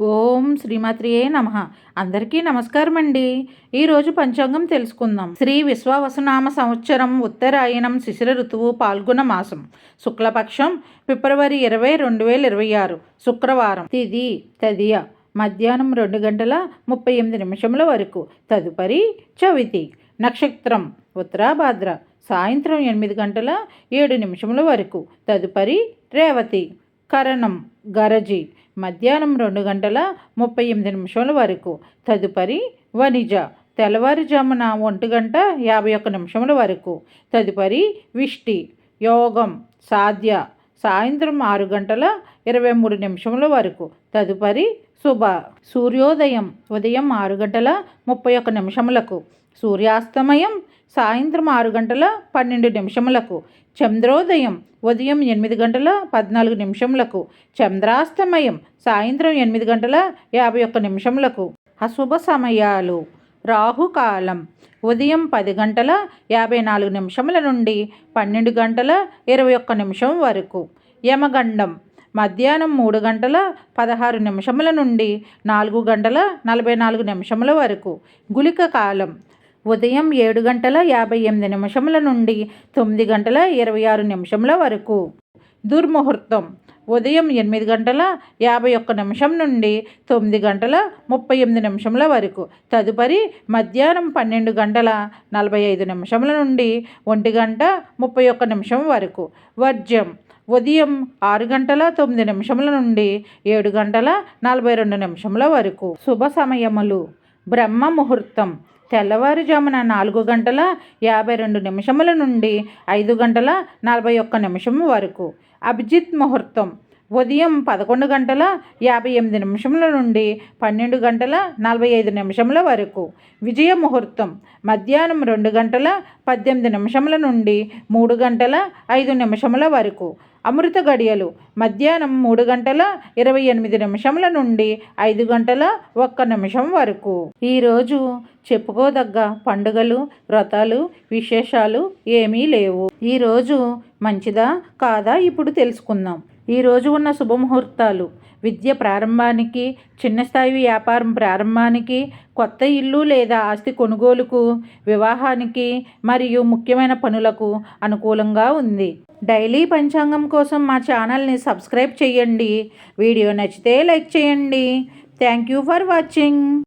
ఓం శ్రీమాత్రియే నమః. అందరికీ నమస్కారం అండి. ఈరోజు పంచాంగం తెలుసుకుందాం. శ్రీ విశ్వావసునామ సంవత్సరం ఉత్తరాయణం శిశిర ఋతువు పాల్గొన మాసం శుక్లపక్షం ఫిబ్రవరి 20, 2026 శుక్రవారం. తిథి తదియ మధ్యాహ్నం 2 గంటల 38 నిమిషముల వరకు. తదుపరి చవితి. నక్షత్రం ఉత్తరాభాద్ర సాయంత్రం 8 గంటల 7 నిమిషముల వరకు. తదుపరి రేవతి. కరణం గరజి మధ్యాహ్నం 2 గంటల 38 నిమిషముల వరకు. తదుపరి వనిజ తెల్లవారుజామున 1 గంట 51 నిమిషముల వరకు. తదుపరి విష్టి. యోగం సాధ్య సాయంత్రం 6 గంటల 23 నిమిషముల వరకు. తదుపరి శుభ. సూర్యోదయం ఉదయం 6 గంటల 31 నిమిషములకు. సూర్యాస్తమయం సాయంత్రం 6 గంటల 12 నిమిషములకు. చంద్రోదయం ఉదయం 8 గంటల 14 నిమిషములకు. చంద్రాస్తమయం సాయంత్రం 8 గంటల 51 నిమిషములకు. అశుభ సమయాలు. రాహుకాలం ఉదయం 10 గంటల 54 నిమిషముల నుండి 12 గంటల 21 నిమిషం వరకు. యమగండం మధ్యాహ్నం 3 గంటల 16 నిమిషముల నుండి 4 గంటల 44 నిమిషముల వరకు. గుళిక కాలం ఉదయం 7 గంటల 58 నిమిషముల నుండి 9 గంటల 26 నిమిషముల వరకు. దుర్ముహూర్తం ఉదయం 8 గంటల 51 నిమిషం నుండి 9 గంటల 38 నిమిషముల వరకు. తదుపరి మధ్యాహ్నం 12 గంటల 45 నిమిషముల నుండి 1 గంట 31 నిమిషం వరకు. వర్జ్యం ఉదయం 6 గంటల 9 నిమిషముల నుండి 7 గంటల 42 నిమిషముల వరకు. శుభ సమయములు. బ్రహ్మ ముహూర్తం తెల్లవారుజామున 4 గంటల 52 నిమిషముల నుండి 5 గంటల 41 నిమిషం వరకు. అభిజిత్ ముహూర్తం ఉదయం 11 గంటల 58 నిమిషముల నుండి 12 గంటల 45 నిమిషముల వరకు. విజయ ముహూర్తం మధ్యాహ్నం 2 గంటల 18 నిమిషముల నుండి 3 గంటల 5 నిమిషముల వరకు. అమృత గడియలు మధ్యాహ్నం 3 గంటల 28 నిమిషముల నుండి 5 గంటల 1 నిమిషం వరకు. ఈరోజు చెప్పుకోదగ్గ పండుగలు వ్రతాలు విశేషాలు ఏమీ లేవు. ఈరోజు మంచిదా కాదా ఇప్పుడు తెలుసుకుందాం. ఈరోజు ఉన్న శుభముహూర్తాలు: విద్య ప్రారంభానికి, చిన్న స్థాయి వ్యాపారం ప్రారంభానికి, కొత్త ఇల్లు లేదా ఆస్తి కొనుగోలుకు, వివాహానికి మరియు ముఖ్యమైన పనులకు అనుకూలంగా ఉంది. డైలీ పంచాంగం కోసం మా ఛానల్ని సబ్స్క్రైబ్ చేయండి. వీడియో నచ్చితే లైక్ చేయండి. Thank you for watching.